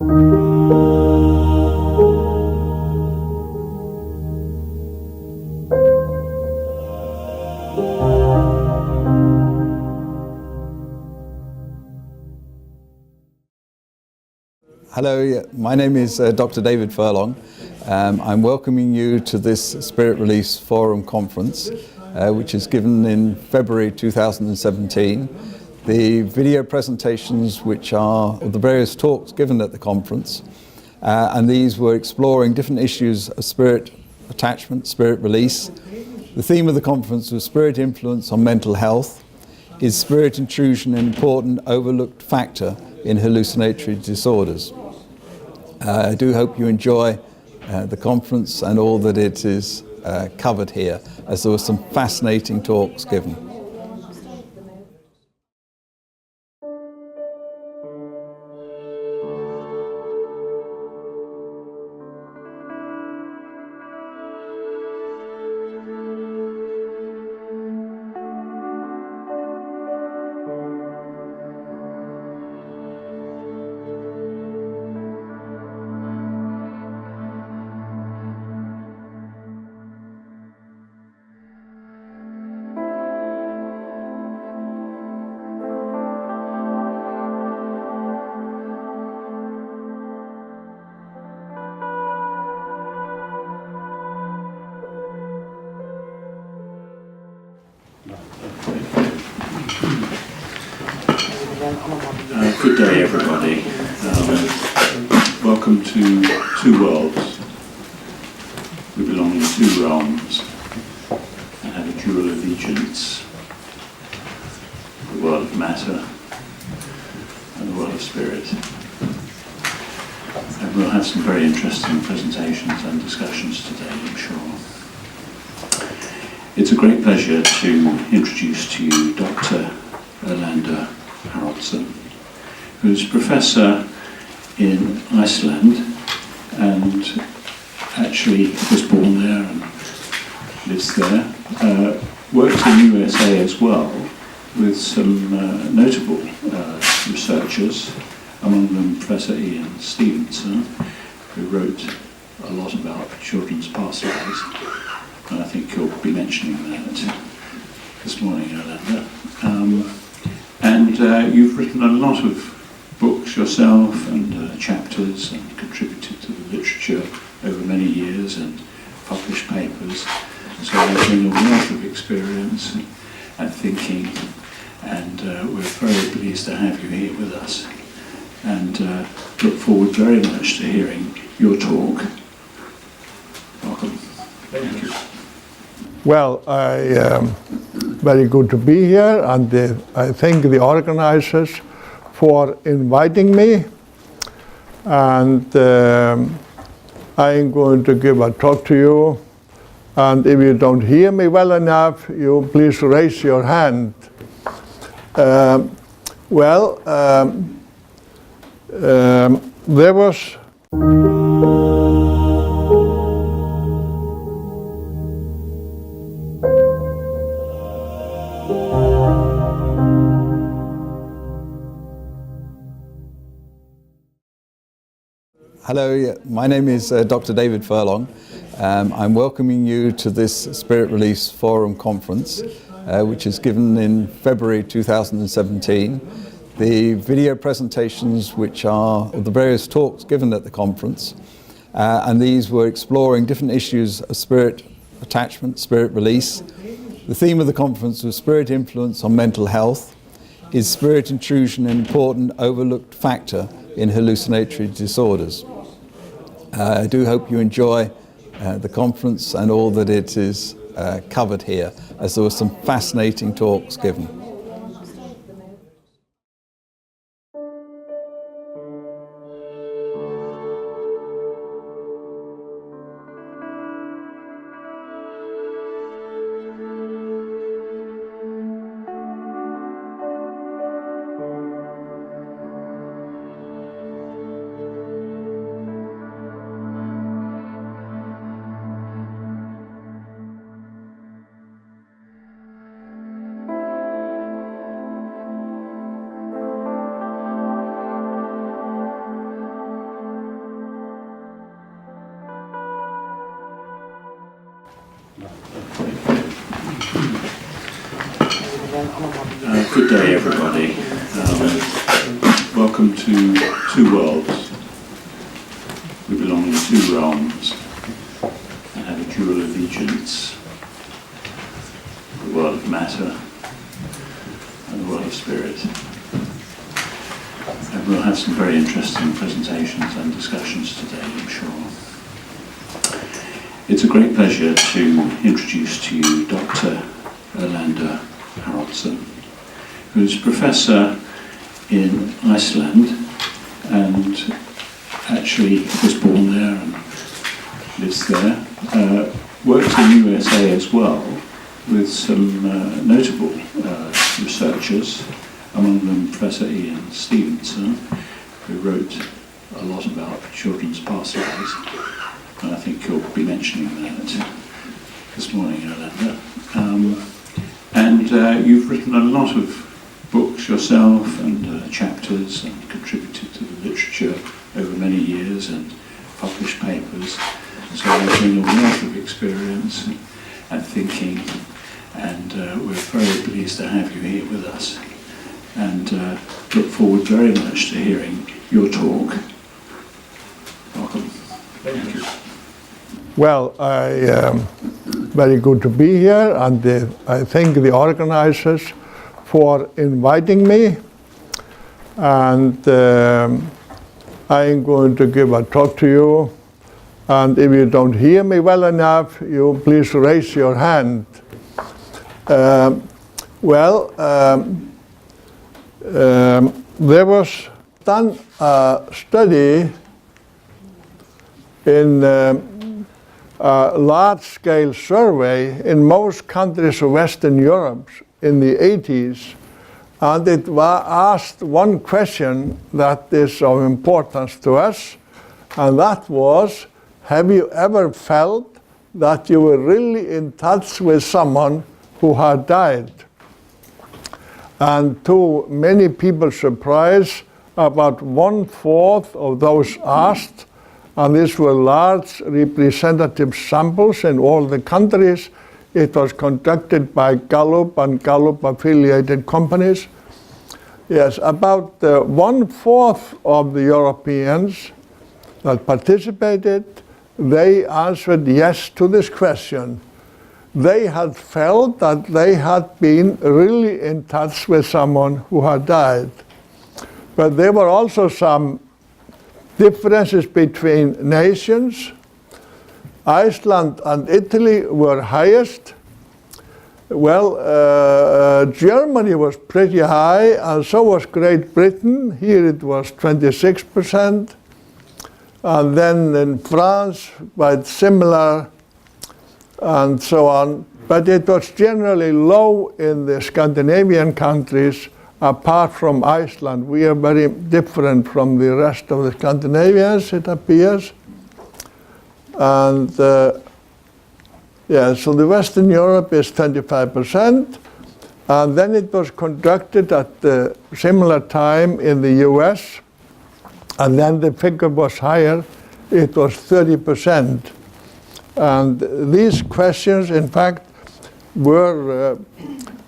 Hello, my name is Dr. David Furlong. I'm welcoming you to this Spirit Release Forum Conference, which is given in February 2017. The video presentations, which are of the various talks given at the conference, and these were exploring different issues of spirit attachment, spirit release. The theme of the conference was Spirit Influence on Mental Health. Is spirit intrusion an important overlooked factor in hallucinatory disorders? I do hope you enjoy the conference and all that it is covered here, as there were some fascinating talks given. Good day, everybody. Welcome to two worlds. We belong in two realms and have a dual allegiance: the world of matter and the world of spirit. And we'll have some very interesting presentations and discussions today, I'm sure. It's a great pleasure to introduce to you Dr. Erlendur Haraldsson, who's professor in Iceland and actually was born there and lives there. Worked in the USA as well with some notable researchers, among them Professor Ian Stevenson, who wrote a lot about children's past lives, and I think you'll be mentioning that this morning, Erlendur. And you've written a lot of books yourself and chapters, and contributed to the literature over many years and published papers. So you bring a wealth of experience and thinking, and we're very pleased to have you here with us, and look forward very much to hearing your talk. Welcome. Thank you. Well, very good to be here, and I thank the organizers for inviting me. And I'm going to give a talk to you. And if you don't hear me well enough, you please raise your hand. There was Hello, my name is Dr. David Furlong. I'm welcoming you to this Spirit Release Forum Conference, which is given in February 2017. The video presentations, which are of the various talks given at the conference, and these were exploring different issues of spirit attachment, spirit release. The theme of the conference was Spirit Influence on Mental Health. Is spirit intrusion an important overlooked factor in hallucinatory disorders? I do hope you enjoy the conference and all that it is covered here, as there were some fascinating talks given. Good day, everybody. Welcome to two worlds. We belong in two realms and have a dual allegiance: the world of matter and the world of spirit. And we'll have some very interesting presentations and discussions today, I'm sure. It's a great pleasure to introduce to you Dr. Erlendur Haraldsson, who's Professor in Iceland and actually was born there and lives there. Worked in the USA as well with some notable researchers, among them Professor Ian Stevenson, who wrote a lot about children's past lives, and I think you'll be mentioning that this morning, Erlendur. And you've written a lot of books yourself and chapters and contributed to the literature over many years and published papers. So you bring a wealth of experience and thinking, and we're very pleased to have you here with us, and look forward very much to hearing your talk. Welcome. Thank you. Well, very good to be here, and I thank the organizers for inviting me. And I'm going to give a talk to you. And if you don't hear me well enough, you please raise your hand. There was done a study in a large-scale survey in most countries of Western Europe in the 80s, and it was asked one question that is of importance to us, and that was, have you ever felt that you were really in touch with someone who had died? And to many people's surprise, about 1/4 of those asked, and these were large representative samples in all the countries. It was conducted by Gallup and Gallup-affiliated companies. Yes, about 1/4 of the Europeans that participated, they answered yes to this question. They had felt that they had been really in touch with someone who had died. But there were also some differences between nations. Iceland and Italy were highest. Well, Germany was pretty high, and so was Great Britain. Here it was 26%. And then in France, quite similar, and so on. But it was generally low in the Scandinavian countries, apart from Iceland. We are very different from the rest of the Scandinavians, it appears. And so the Western Europe is 25%. And then it was conducted at the similar time in the US. And then the figure was higher. It was 30%. And these questions, in fact, were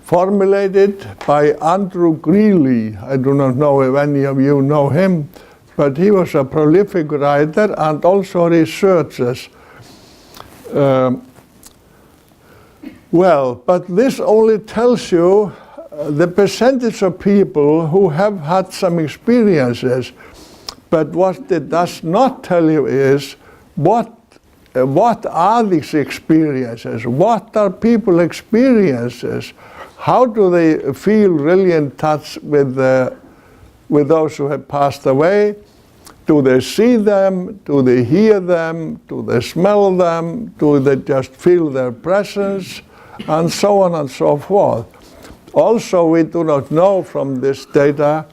formulated by Andrew Greeley. I do not know if any of you know him, but he was a prolific writer and also researcher. But this only tells you the percentage of people who have had some experiences. But what it does not tell you is what are these experiences? What are people's experiences? How do they feel really in touch with those who have passed away? Do they see them? Do they hear them? Do they smell them? Do they just feel their presence? And so on and so forth. Also, we do not know from this data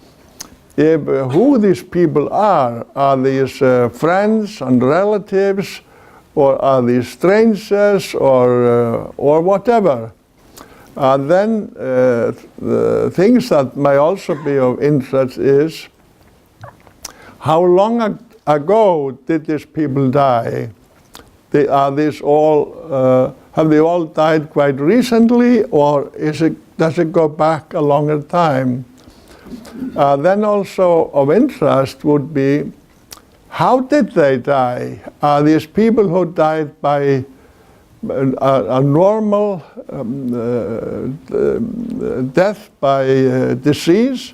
who these people are. Are these friends and relatives, or are these strangers, or whatever? And then the things that may also be of interest is how long ago did these people die? Are these all have they all died quite recently, or does it go back a longer time? Then also of interest would be, how did they die? Are these people who died by a normal death by disease,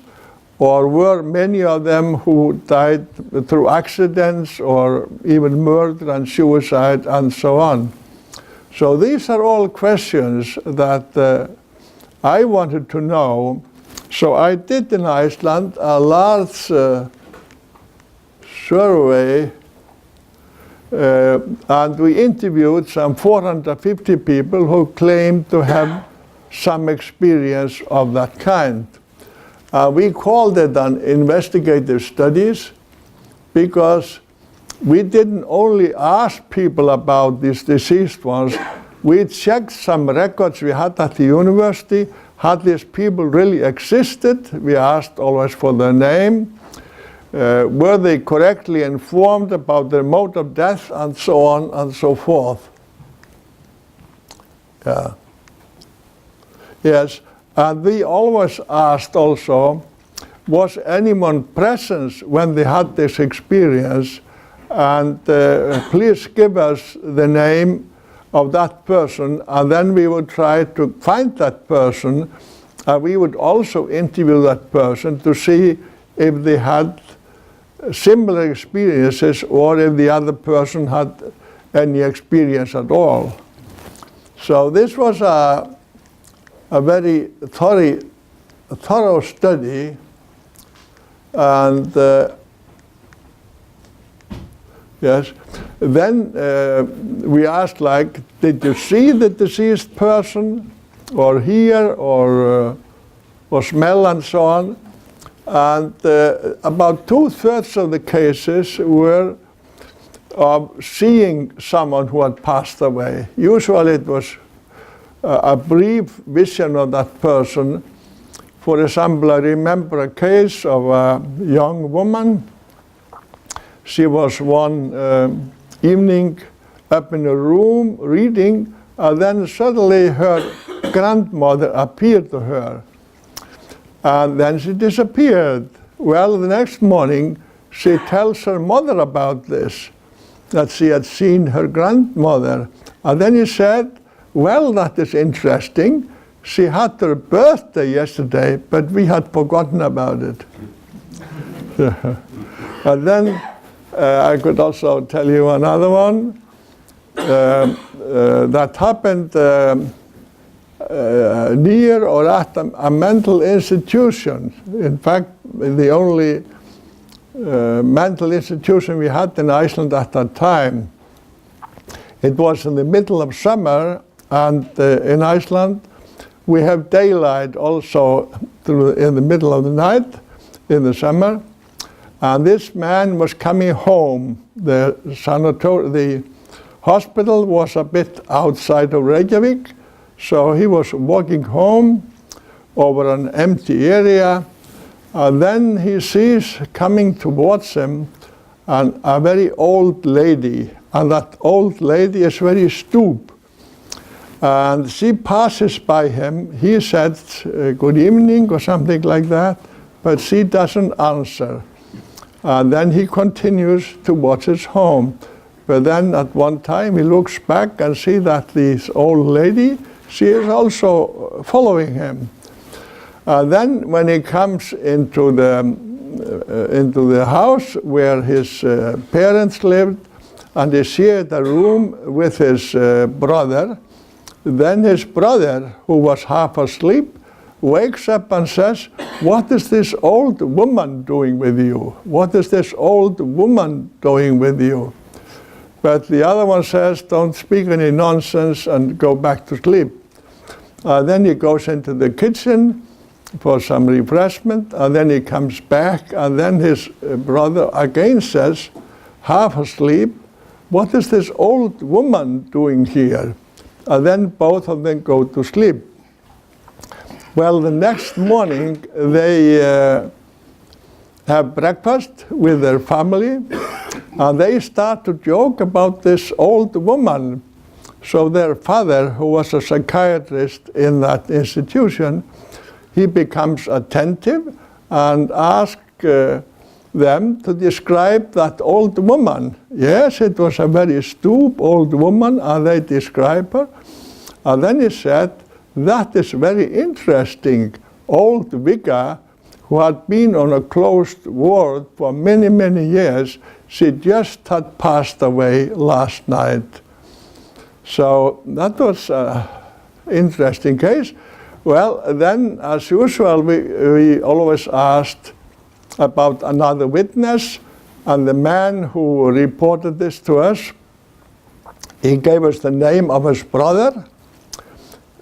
or were many of them who died through accidents or even murder and suicide and so on? So these are all questions that I wanted to know. So I did in Iceland a large survey, and we interviewed some 450 people who claimed to have some experience of that kind. We called it an investigative studies because we didn't only ask people about these deceased ones, we checked some records we had at the university. Had these people really existed? We asked always for their name. Were they correctly informed about their mode of death, and so on and so forth. Yeah. Yes, and we always asked also, was anyone present when they had this experience? And please give us the name of that person, and then we would try to find that person. We would also interview that person to see if they had similar experiences or if the other person had any experience at all. So this was a very thorough study, and yes. Then we asked, like, did you see the deceased person, or hear, or smell, and so on? And about 2/3 of the cases were of seeing someone who had passed away. Usually it was a brief vision of that person. For example, I remember a case of a young woman. She was one evening up in a room reading, and then suddenly her grandmother appeared to her. And then she disappeared. Well, the next morning, she tells her mother about this, that she had seen her grandmother. And then he said, well, that is interesting. She had her birthday yesterday, but we had forgotten about it. And then I could also tell you another one that happened near or at a mental institution. In fact, the only mental institution we had in Iceland at that time. It was in the middle of summer, and in Iceland we have daylight also in the middle of the night in the summer. And this man was coming home. The hospital was a bit outside of Reykjavik, so he was walking home over an empty area, and then he sees coming towards him a very old lady, and that old lady is very stoop. And she passes by him. He said, good evening, or something like that, but she doesn't answer. And then he continues towards his home. But then at one time he looks back and sees that this old lady, she is also following him. Then when he comes into the house where his parents lived, and he shared a room with his brother, then his brother, who was half asleep, wakes up and says, what is this old woman doing with you? What is this old woman doing with you? But the other one says, don't speak any nonsense and go back to sleep. Then he goes into the kitchen for some refreshment, and then he comes back, and then his brother again says, half asleep, what is this old woman doing here? And then both of them go to sleep. Well, the next morning they have breakfast with their family, and they start to joke about this old woman. So their father, who was a psychiatrist in that institution, he becomes attentive and asks them to describe that old woman. Yes, it was a very stoop old woman, and they describe her. And then he said, that is very interesting. Old Vigga, who had been on a closed ward for many, many years, she just had passed away last night. So that was an interesting case. Well, then, as usual, we always asked about another witness, and the man who reported this to us, he gave us the name of his brother,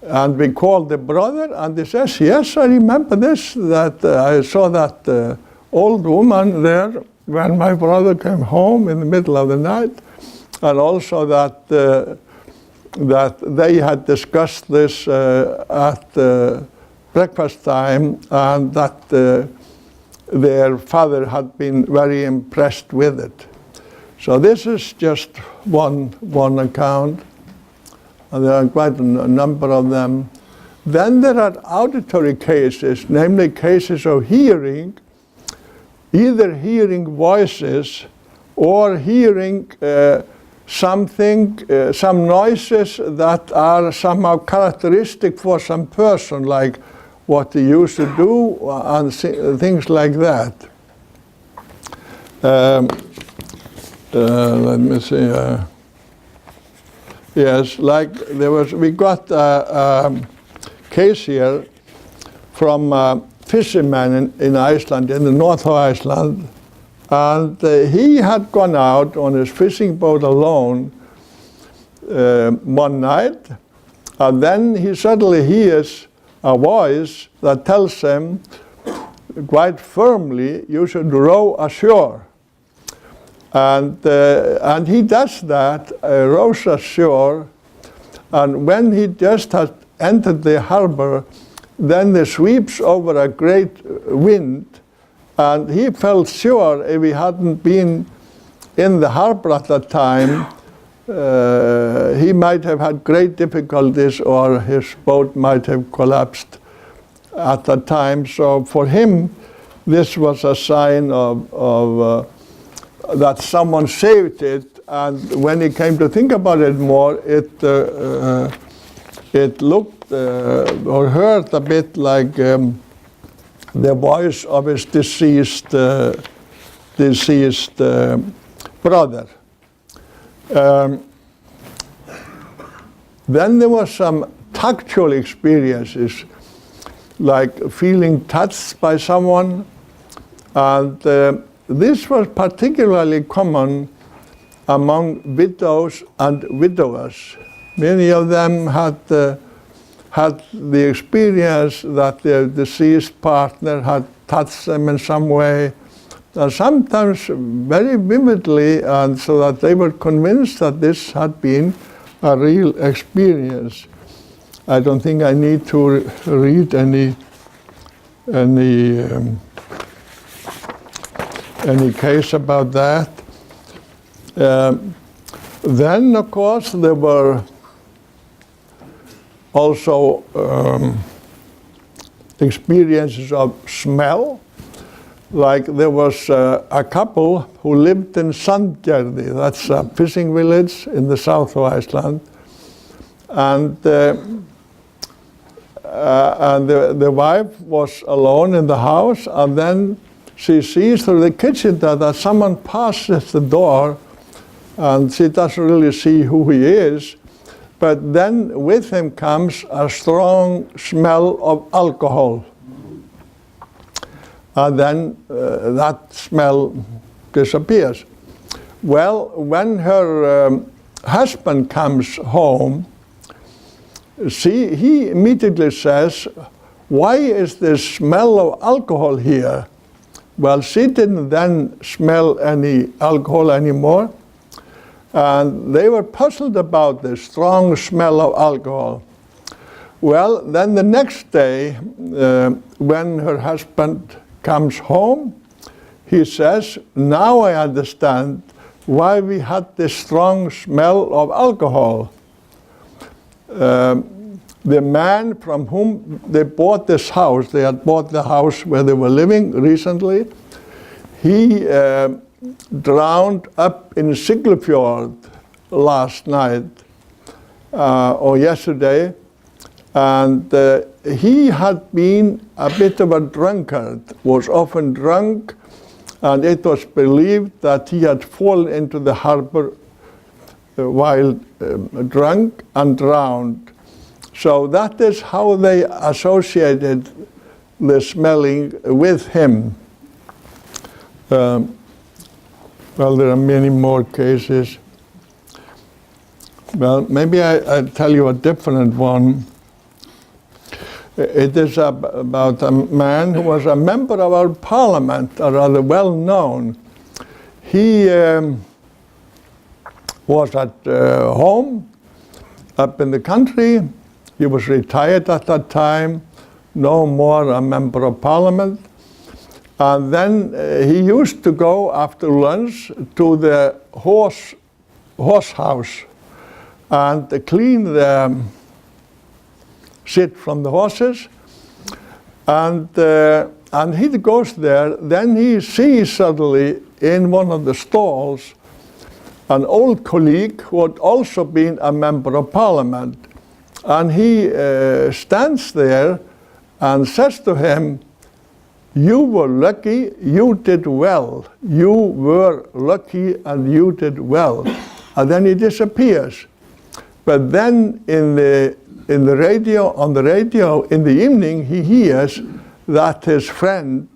and we called the brother, and he says, yes, I remember this, that I saw that old woman there when my brother came home in the middle of the night, and also that that they had discussed this at breakfast time, and that their father had been very impressed with it. So this is just one account, and there are quite a number of them. Then there are auditory cases, namely cases of hearing, either hearing voices or hearing something, some noises that are somehow characteristic for some person, like what he used to do and things like that. Let me see. Yes, like we got a case here from a fisherman in Iceland, in the north of Iceland, and he had gone out on his fishing boat alone one night, and then he suddenly hears a voice that tells him quite firmly, you should row ashore. And he does that, rows ashore, and when he just has entered the harbor, then there sweeps over a great wind, and he felt sure if he hadn't been in the harbor at that time, he might have had great difficulties, or his boat might have collapsed at that time. So for him, this was a sign of that someone saved it, and when he came to think about it more, it looked or heard a bit like the voice of his deceased brother. Then there were some tactual experiences, like feeling touched by someone, and this was particularly common among widows and widowers. Many of them had the experience that their deceased partner had touched them in some way, and sometimes very vividly, and so that they were convinced that this had been a real experience. I don't think I need to read any case about that. Then, of course, there were also experiences of smell. Like there was a couple who lived in Sandgerði, that's a fishing village in the south of Iceland, and the wife was alone in the house, and then she sees through the kitchen door that someone passes the door, and she doesn't really see who he is, but then with him comes a strong smell of alcohol. And then that smell disappears. Well, when her husband comes home, he immediately says, why is there smell of alcohol here? Well, she didn't then smell any alcohol anymore, and they were puzzled about the strong smell of alcohol. Well, then the next day, when her husband comes home, he says, now I understand why we had this strong smell of alcohol. the man from whom they bought this house, they had bought the house where they were living recently, he drowned up in Siglufjord last night or yesterday, and he had been a bit of a drunkard, was often drunk, and it was believed that he had fallen into the harbor while drunk and drowned. So that is how they associated the smelling with him. Well, there are many more cases. Well, maybe I'll tell you a different one. It is about a man who was a member of our parliament, a rather well known. He was at home up in the country. He was retired at that time, no more a member of parliament. And then he used to go after lunch to the horse house and clean the shit from the horses. And he goes there, then he sees suddenly in one of the stalls an old colleague who had also been a member of parliament. And he stands there and says to him, "You were lucky, you did well. You were lucky and you did well." And then he disappears. But then on the radio in the evening, he hears that his friend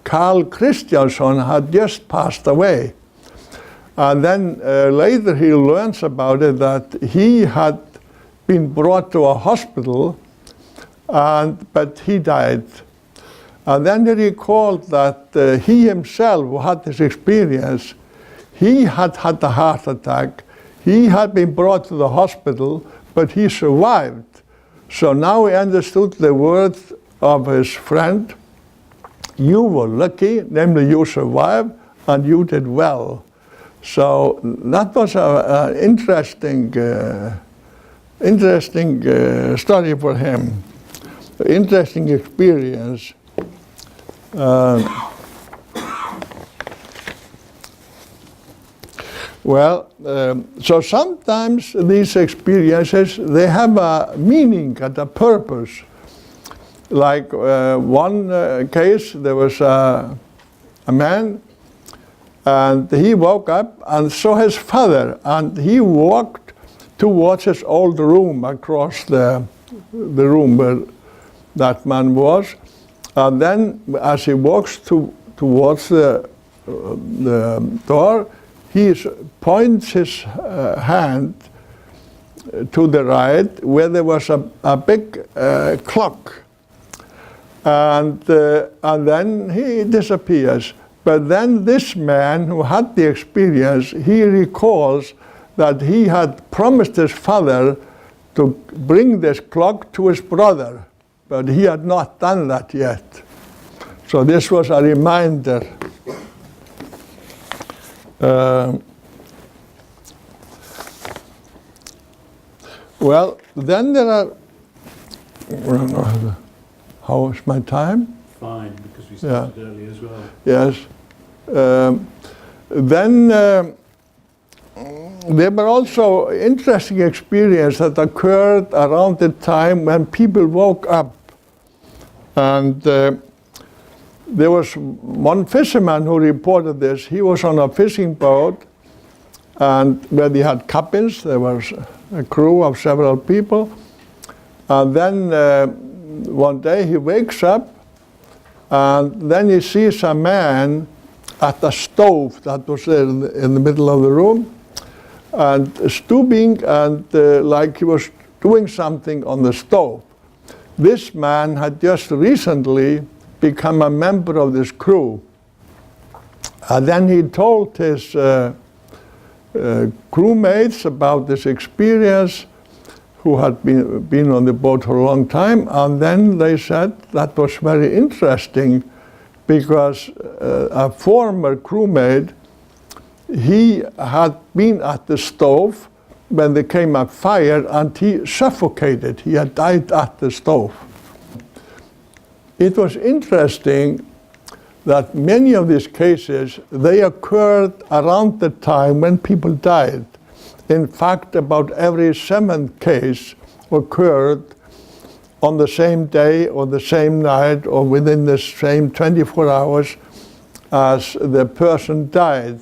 Carl Kristjansson had just passed away. And then later he learns about it, that he had been brought to a hospital, but he died. And then he recalled that he himself, who had this experience, he had had a heart attack. He had been brought to the hospital, but he survived. So now he understood the words of his friend. You were lucky, namely you survived, and you did well. So that was an interesting story for him, interesting experience. So sometimes these experiences, they have a meaning and a purpose. Like one case, there was a man, and he woke up and saw his father, and he walked towards his old room across the room where that man was. And then as he walks towards the door, he points his hand to the right, where there was a big clock. And then he disappears. But then this man who had the experience, he recalls that he had promised his father to bring this clock to his brother, but he had not done that yet. So this was a reminder. Well, then there are, how is my time? Fine, because we started early as well. Yes. Then there were also interesting experiences that occurred around the time when people woke up. And there was one fisherman who reported this. He was on a fishing boat, and where they had cabins, there was a crew of several people. And then one day he wakes up, and then he sees a man at a stove that was there in the middle of the room, and stooping, and like he was doing something on the stove. This man had just recently become a member of this crew. And then he told his crewmates about this experience, who had been on the boat for a long time, and then they said that was very interesting, because a former crewmate, he had been at the stove when there came a fire and he suffocated. He had died at the stove. It was interesting that many of these cases, they occurred around the time when people died. In fact, about every 7th case occurred on the same day or the same night or within the same 24 hours as the person died.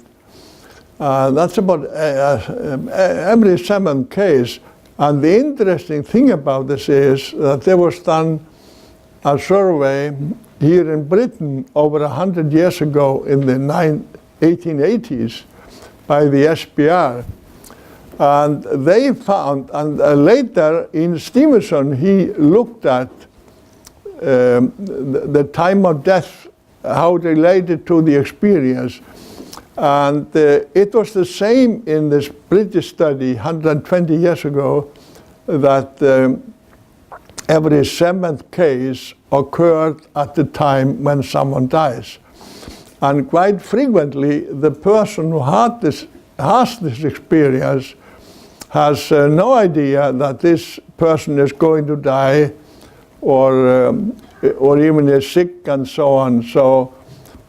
That's about every 7th case. And the interesting thing about this is that there was done a survey here in Britain over 100 years ago in the 1880s by the SPR. And they found, and later in Stevenson, he looked at the time of death, how it related to the experience. And it was the same in this British study 120 years ago, that every 7th case occurred at the time when someone dies. And quite frequently, the person who has this experience has no idea that this person is going to die or even is sick and so on. So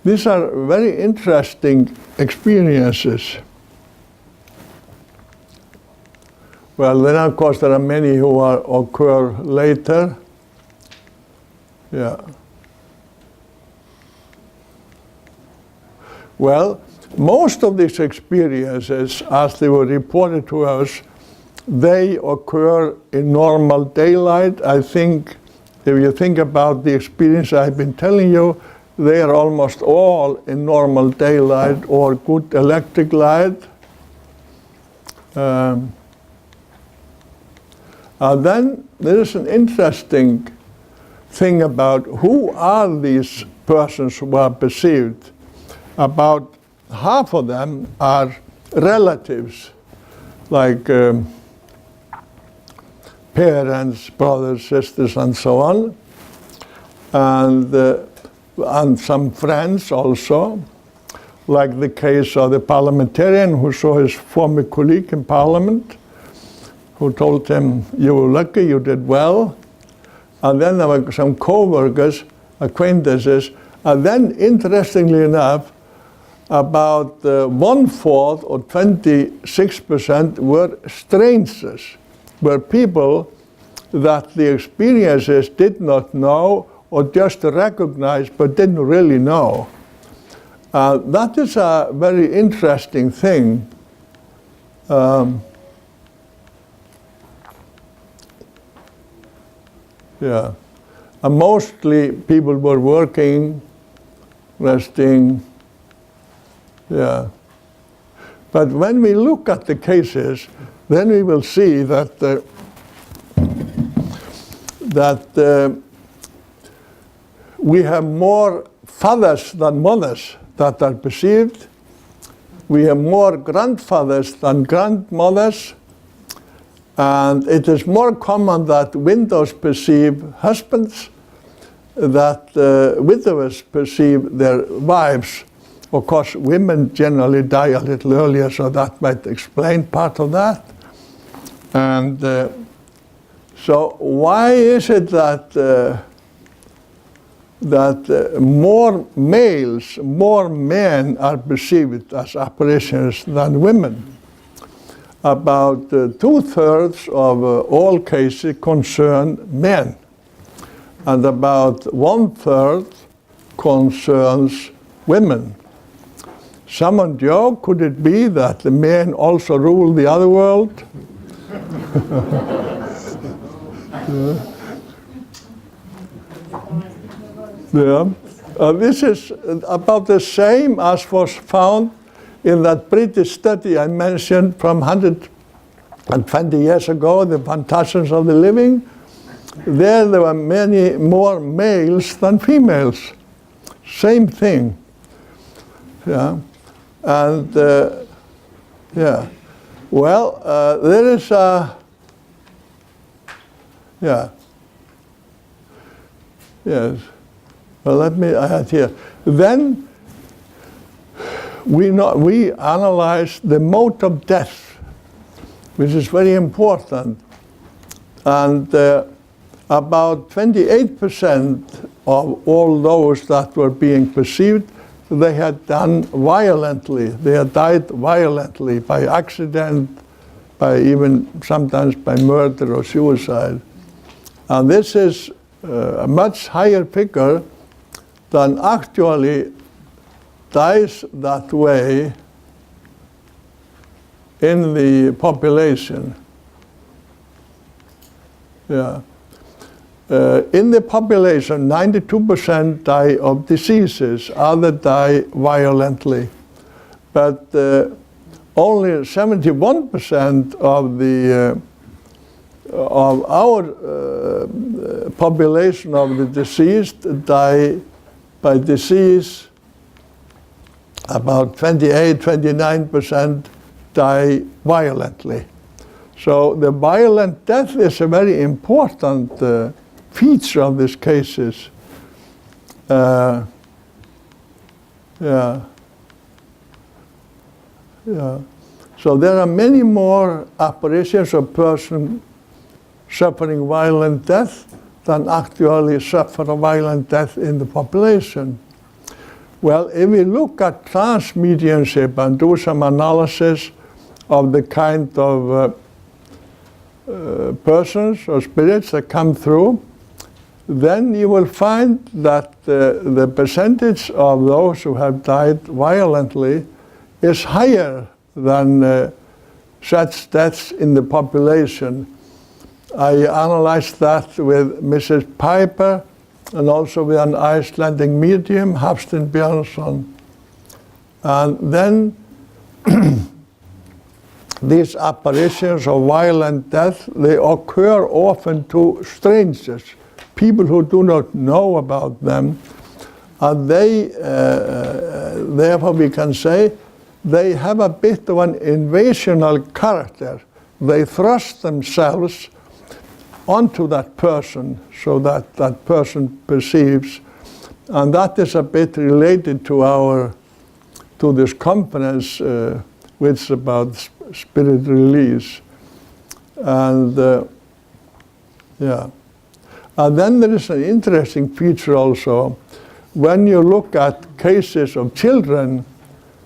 these are very interesting experiences. Well, then of course there are many who occur later. Yeah. Well, most of these experiences, as they were reported to us, they occur in normal daylight. I think if you think about the experience I've been telling you, they are almost all in normal daylight or good electric light. And then there is an interesting thing about who are these persons who are perceived. About half of them are relatives, like parents, brothers, sisters, and so on, and some friends also, like the case of the parliamentarian who saw his former colleague in Parliament, who told him, "You were lucky, you did well." And then there were some co-workers, acquaintances, and then, interestingly enough, about 1/4 or 26% were strangers, were people that the experiences did not know or just recognized but didn't really know. That is a very interesting thing. Yeah, and mostly people were working, resting. Yeah, but when we look at the cases, then we will see that we have more fathers than mothers that are perceived. We have more grandfathers than grandmothers. And it is more common that widows perceive husbands, that widowers perceive their wives. Of course, women generally die a little earlier, so that might explain part of that. And so why is it that more males, more men are perceived as apparitions than women? About 2/3 of all cases concern men, and about 1/3 concerns women. Someone joked, could it be that the men also rule the other world? Yeah. This is about the same as was found in that British study I mentioned from 120 years ago, the Fantasms of the Living. There were many more males than females. Same thing. Yeah. And yeah. Well, there is a, yeah. Yes. Well, let me add here. Then we analyze the mode of death. which is very important. And about 28% of all those that were being perceived, they had done violently. They had died violently by accident, by even sometimes by murder or suicide. And this is a much higher figure than actually dies that way in the population. Yeah. In the population, 92% die of diseases, others die violently. But only 71% of the of our population of the deceased die by disease. About 29% die violently. So the violent death is a very important feature of these cases. Yeah. So there are many more apparitions of person suffering violent death than actually suffer a violent death in the population. Well, if we look at trance mediumship and do some analysis of the kind of persons or spirits that come through, then you will find that the percentage of those who have died violently is higher than such deaths in the population. I analyzed that with Mrs. Piper and also with an Icelandic medium, Hafstein Björnsson. And then these apparitions of violent death, they occur often to strangers, people who do not know about them. And they, therefore we can say, they have a bit of an invasional character. They thrust themselves onto that person so that that person perceives. And that is a bit related to this conference, which is about spirit release. And yeah. And then there is an interesting feature also. When you look at cases of children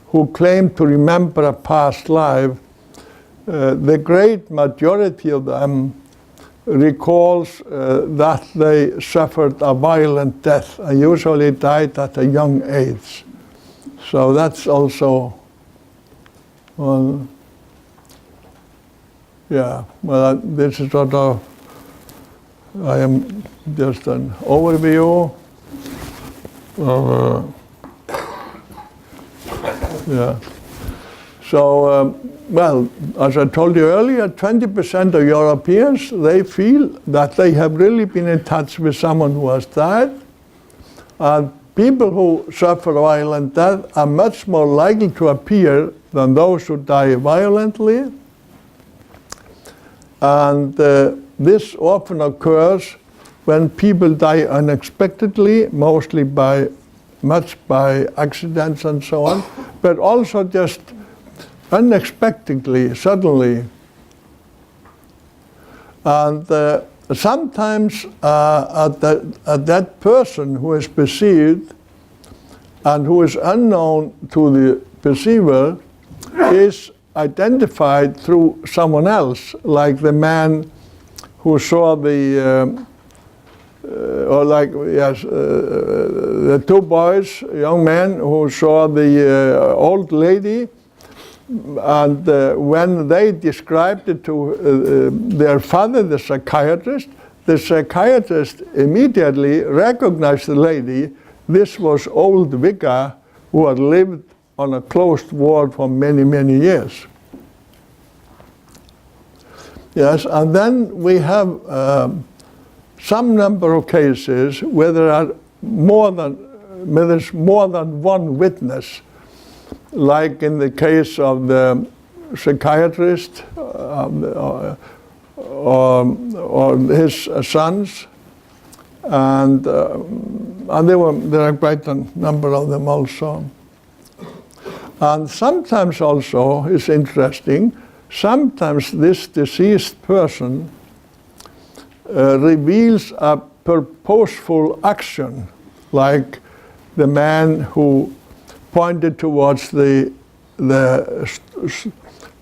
who claim to remember a past life, the great majority of them recalls that they suffered a violent death and usually died at a young age. So that's also, well, yeah, well, this is sort of, I am just an overview of, yeah. So, well, as I told you earlier, 20% of Europeans, they feel that they have really been in touch with someone who has died. And people who suffer violent death are much more likely to appear than those who die violently. And this often occurs when people die unexpectedly, mostly much by accidents and so on, but also just unexpectedly, suddenly. And sometimes that person who is perceived and who is unknown to the perceiver is identified through someone else, like the man who saw the, or like, yes, the two boys, young men who saw the old lady. And when they described it to their father, the psychiatrist immediately recognized the lady. This was old Vigga, who had lived on a closed ward for many, many years. Yes, and then we have some number of cases where there's more than one witness. Like in the case of the psychiatrist or his sons, and there are quite a number of them also. And sometimes also, it's interesting, sometimes this deceased person reveals a purposeful action, like the man who pointed towards the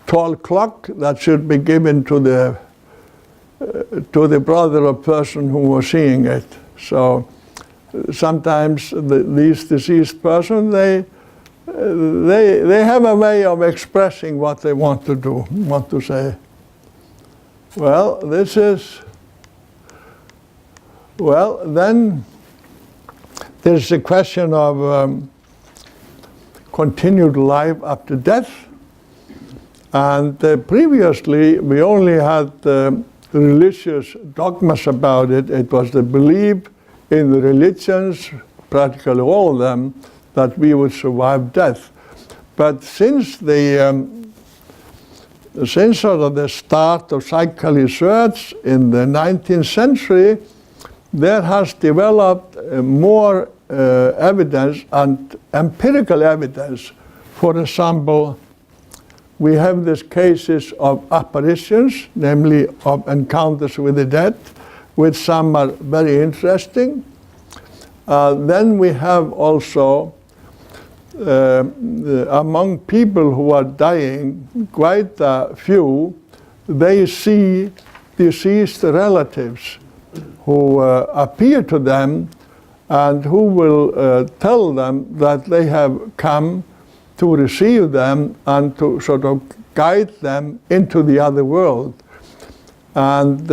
tall clock that should be given to the brother or person who was seeing it. So sometimes these deceased persons, they have a way of expressing what they want to do, want to say. Well, then there's the question of continued life after death. And previously, we only had religious dogmas about it. It was the belief in the religions, practically all of them, that we would survive death. But since sort of the start of psychical research in the 19th century, there has developed more evidence and empirical evidence. For example, we have these cases of apparitions, namely of encounters with the dead, which some are very interesting. Then we have also, among people who are dying, quite a few, they see deceased relatives who appear to them and who will tell them that they have come to receive them and to sort of guide them into the other world. And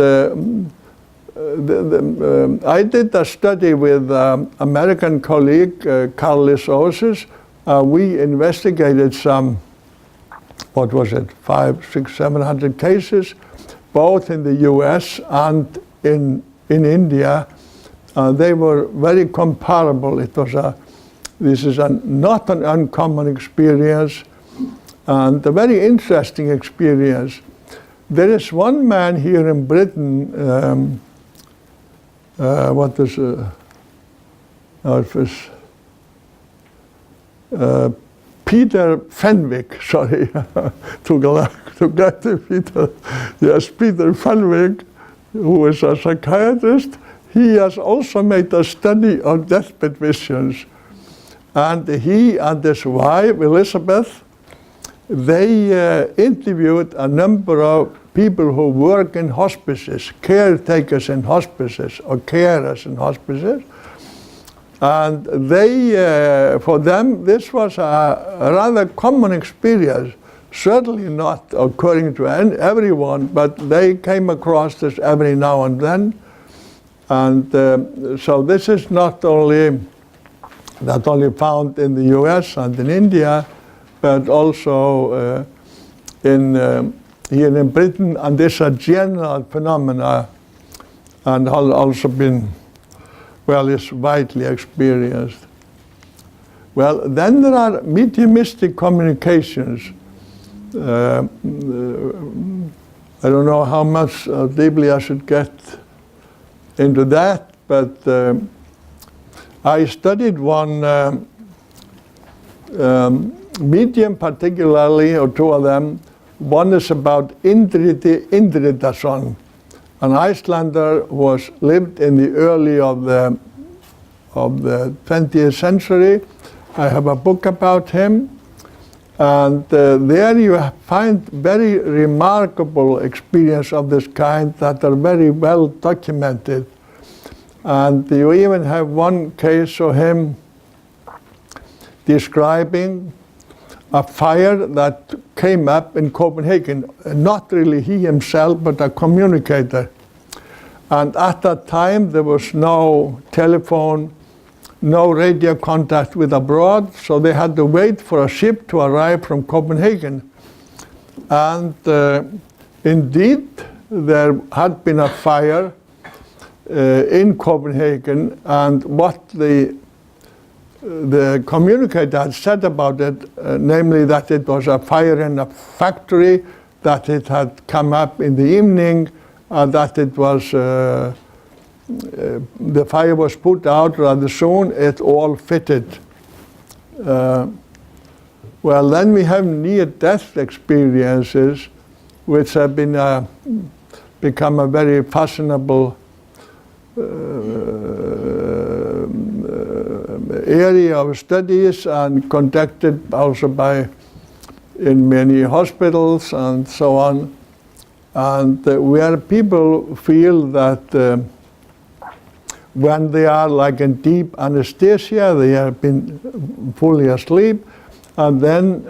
I did a study with American colleague Carl Lysosis. We investigated some, 500, 600, 700 cases, both in the US and in India. They were very comparable. This is not an uncommon experience, and a very interesting experience. There is one man here in Britain, Peter Fenwick, sorry, to get to Peter. Yes, Peter Fenwick, who is a psychiatrist. He has also made a study of deathbed visions. And he and his wife, Elizabeth, they interviewed a number of people who work in hospices, caretakers in hospices, or carers in hospices. And they, for them, this was a rather common experience. Certainly not occurring to everyone, but they came across this every now and then. And so this is not only found in the US and in India, but also here in Britain, and this is a general phenomena, and has also been, is widely experienced. Well, then there are mediumistic communications. I don't know how much deeply I should get into that, but I studied one medium particularly, or two of them. One is about Indridason, an Icelander who lived in the early of the 20th century. I have a book about him, and there you find very remarkable experience of this kind that are very well documented. And you even have one case of him describing a fire that came up in Copenhagen, not really he himself, but a communicator. And at that time, there was no telephone, no radio contact with abroad, so they had to wait for a ship to arrive from Copenhagen. And indeed, there had been a fire in Copenhagen, and what the communicator had said about it, namely that it was a fire in a factory, that it had come up in the evening, that it was the fire was put out rather soon. It all fitted. Well, then we have near-death experiences, which have been become a very fashionable area of studies and conducted also in many hospitals and so on, and where people feel that when they are like in deep anesthesia, they have been fully asleep, and then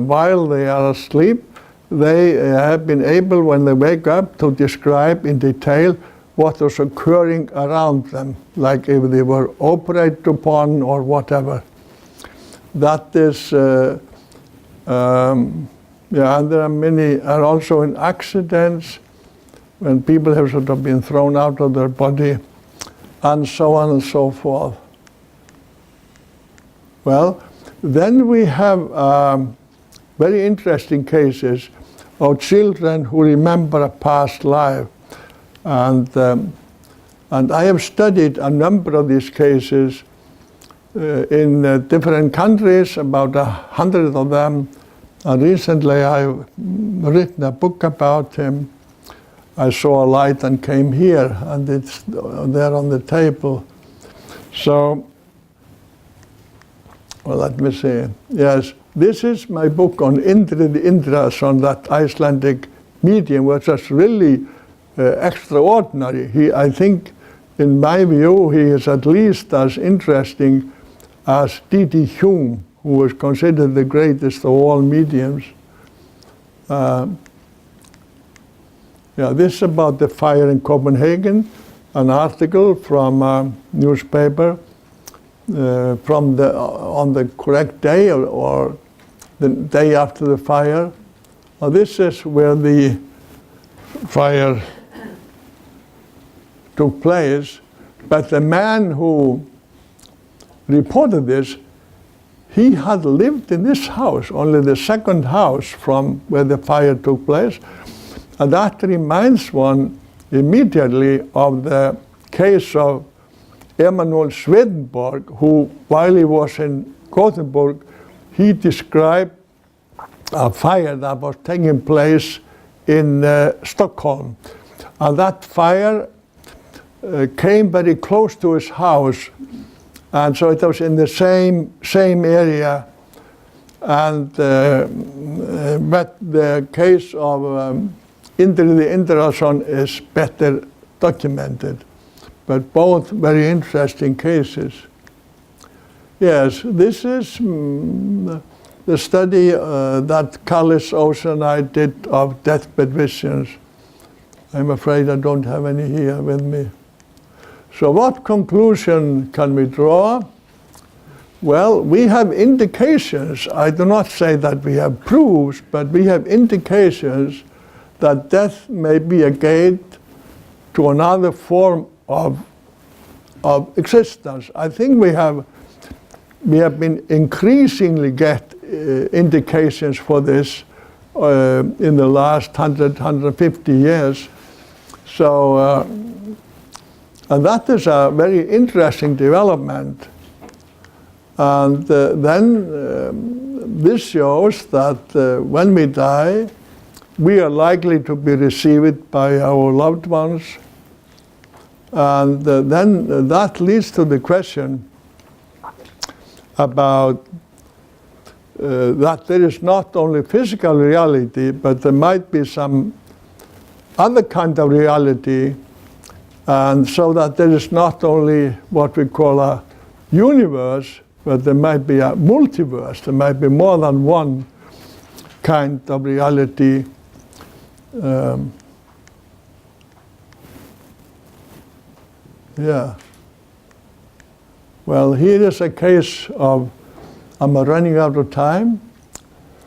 while they are asleep, they have been able, when they wake up, to describe in detail what was occurring around them, like if they were operated upon or whatever. That is, and there are many, and also in accidents, when people have sort of been thrown out of their body, and so on and so forth. Well, then we have very interesting cases of children who remember a past life. And I have studied a number of these cases in different countries, about 100 of them. And recently I've written a book about him. I saw a light and came here, and it's there on the table. So, well, let me see. Yes, this is my book on Indri the Indras, on that Icelandic medium, which is really extraordinary. I think, in my view, he is at least as interesting as D.D. Hume, who was considered the greatest of all mediums. This is about the fire in Copenhagen, an article from a newspaper on the correct day or the day after the fire. Now, this is where the fire took place, but the man who reported this, he had lived in this house, only the second house from where the fire took place. And that reminds one immediately of the case of Emanuel Swedenborg, who, while he was in Gothenburg, he described a fire that was taking place in Stockholm. And that fire came very close to his house, and so it was in the same area. And but the case of Indri the Indrason is better documented, but both very interesting cases. Yes, this is the study that Kallis Ocean and I did of deathbed visions. I'm afraid I don't have any here with me. So what conclusion can we draw? Well, we have indications. I do not say that we have proofs, but we have indications that death may be a gate to another form of existence. I think we have been increasingly get indications for this in the last 150 years. So, and that is a very interesting development. And then this shows that when we die, we are likely to be received by our loved ones. And then that leads to the question about that there is not only physical reality, but there might be some other kind of reality, and so that there is not only what we call a universe, but there might be a multiverse. There might be more than one kind of reality. Yeah. Well, here is a case of, am I running out of time?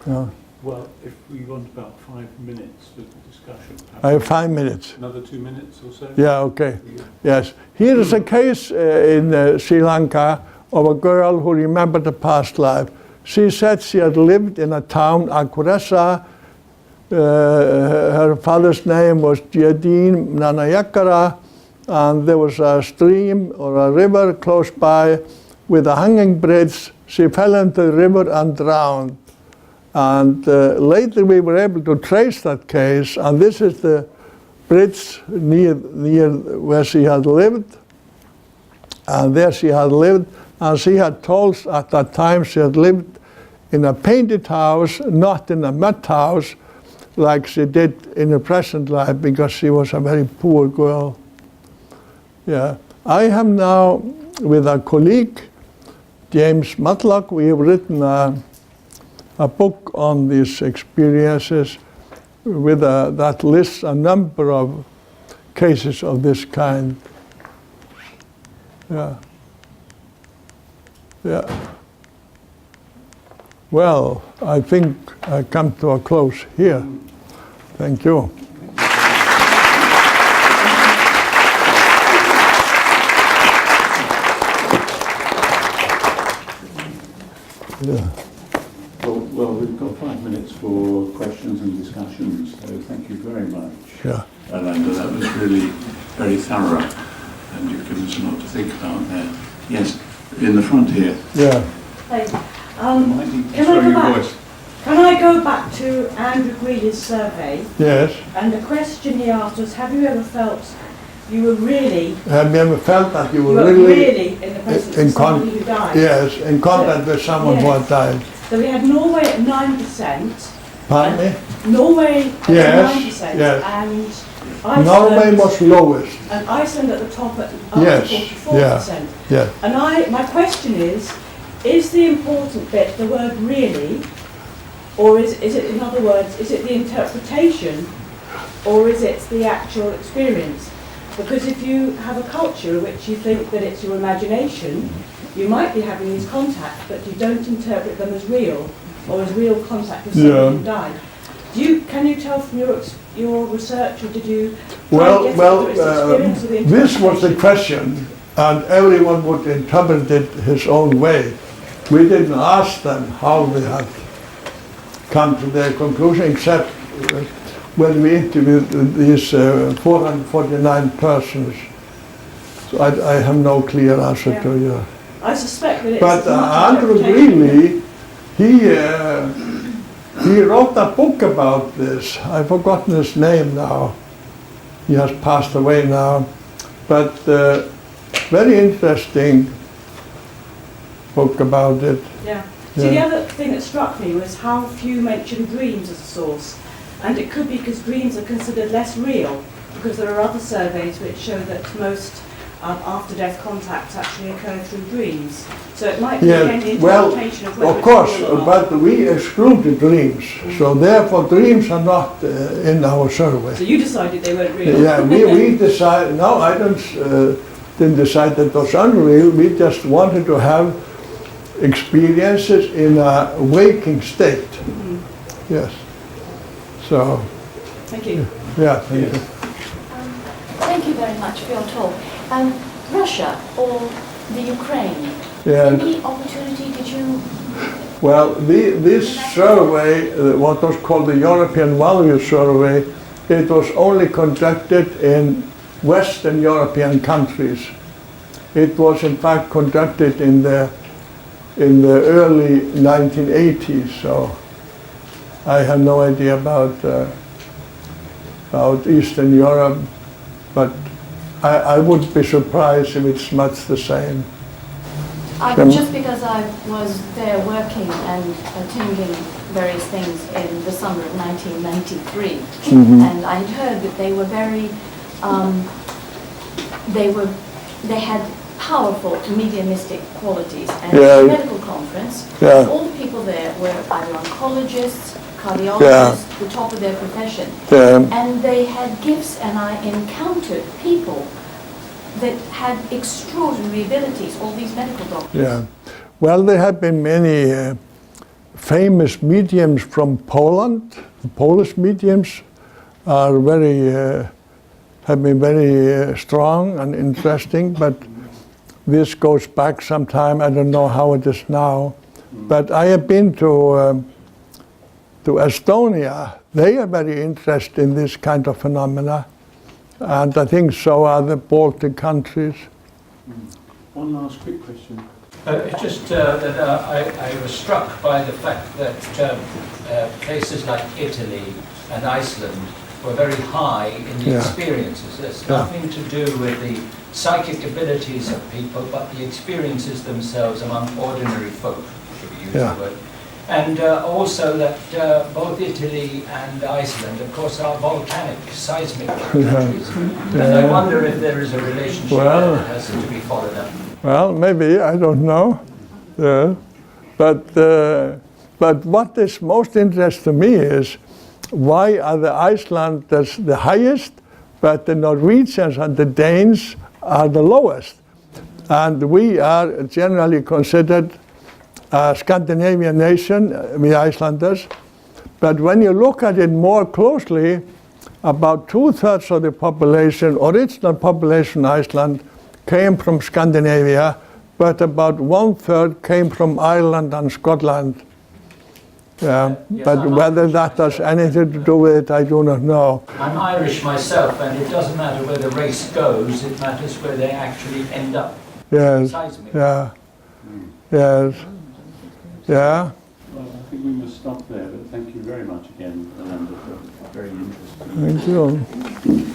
Yeah. Well, if we want about 5 minutes for the discussion. I have 5 minutes. Another 2 minutes or so? Yeah, okay. Yes. Here is a case in Sri Lanka of a girl who remembered a past life. She said she had lived in a town, Akuresa. Her father's name was Jadine Nanayakara, and there was a stream or a river close by with a hanging bridge. She fell into the river and drowned. And later we were able to trace that case, and this is the bridge near where she had lived. And there she had lived, and she had told us at that time she had lived in a painted house, not in a mud house, like she did in her present life, because she was a very poor girl. Yeah. I have now, with a colleague, James Matlock, we have written a book on these experiences with that lists a number of cases of this kind. Yeah. Yeah. Well, I think I come to a close here. Thank you. Yeah. Well, we've got 5 minutes for questions and discussions, so thank you very much. Yeah. Erlendur, that was really very thorough, and you've given us a lot to think about there. Yes, in the front here. Yeah. Hey, Might need to can slow I go your back? voice. Can I go back to Andrew Greeley's survey? Yes. And the question he asked was, have you ever felt you were really, Have you ever felt that you you were were really really in the presence of somebody who died? yes, in contact with someone who had died? So we had Norway at 9%. Pardon me? Norway at Yes, 9%. yes. And Iceland, Norway was lowest. and Iceland at the top at Yes, 44%. Yes. And my question is the important bit the word really, or is it, in other words, is it the interpretation, or is it the actual experience? Because if you have a culture in which you think that it's your imagination, you might be having these contacts, but you don't interpret them as real, or as real contact with somebody who died. Can you tell from your research, or did you try to get whether it's the experience or the this was the interpretation? question, and everyone would interpret it his own way. We didn't ask them how they had come to their conclusion, except when we interviewed these 449 persons. So I have no clear answer to you. I suspect that it's But not Andrew interpretation. Greeley, he wrote a book about this. I've forgotten his name now. He has passed away now. But very interesting book about it. Yeah. See, the other thing that struck me was how few mention dreams as a source. And it could be because dreams are considered less real, because there are other surveys which show that most after-death contacts actually occur through dreams. So it might be again the interpretation of whether of course, it's real or not. but we exclude the dreams. So therefore dreams are not in our survey. So you decided they weren't real? Yeah, we decided, no, I didn't decide that was unreal. We just wanted to have experiences in a waking state. Yes. So, Thank you. yeah, thank you. Thank you very much for your talk. Russia or the Ukraine, Yeah. any opportunity did you... Well, this survey, what was called the European Value Survey, it was only conducted in Western European countries. It was in fact conducted in the early 1980s, so I have no idea about Eastern Europe, but I wouldn't be surprised if it's much the same. just because I was there working and attending various things in the summer of 1993, and I had heard that they were very, they had powerful mediumistic qualities, and at the medical conference, all the people there were either oncologists, cardiologists, the top of their profession, and they had gifts, and I encountered people that had extraordinary abilities, all these medical doctors. Yeah, well, there have been many famous mediums from Poland. The Polish mediums are have been very strong and interesting, but this goes back some time. I don't know how it is now, but I have been to Estonia. They are very interested in this kind of phenomena, and I think so are the Baltic countries. One last quick question. It's just that I was struck by the fact that places like Italy and Iceland were very high in the experiences. There's nothing to do with the psychic abilities of people, but the experiences themselves among ordinary folk, should we use the word. And also that both Italy and Iceland, of course, are volcanic, seismic countries. And I wonder if there is a relationship that has to be followed up. Well, maybe, I don't know. But what is most interesting to me is, why are the Icelanders the highest, but the Norwegians and the Danes are the lowest? And we are generally considered a Scandinavian nation, we Icelanders. But when you look at it more closely, about 2/3 of the population, original population in Iceland, came from Scandinavia, but about 1/3 came from Ireland and Scotland. But whether that has anything to do with it, I do not know. I'm Irish myself, and it doesn't matter where the race goes, it matters where they actually end up. Yes, Seismic. yeah, yes, yeah. Well, I think we must stop there, but thank you very much again, Erlendur, for very interesting. Thank you.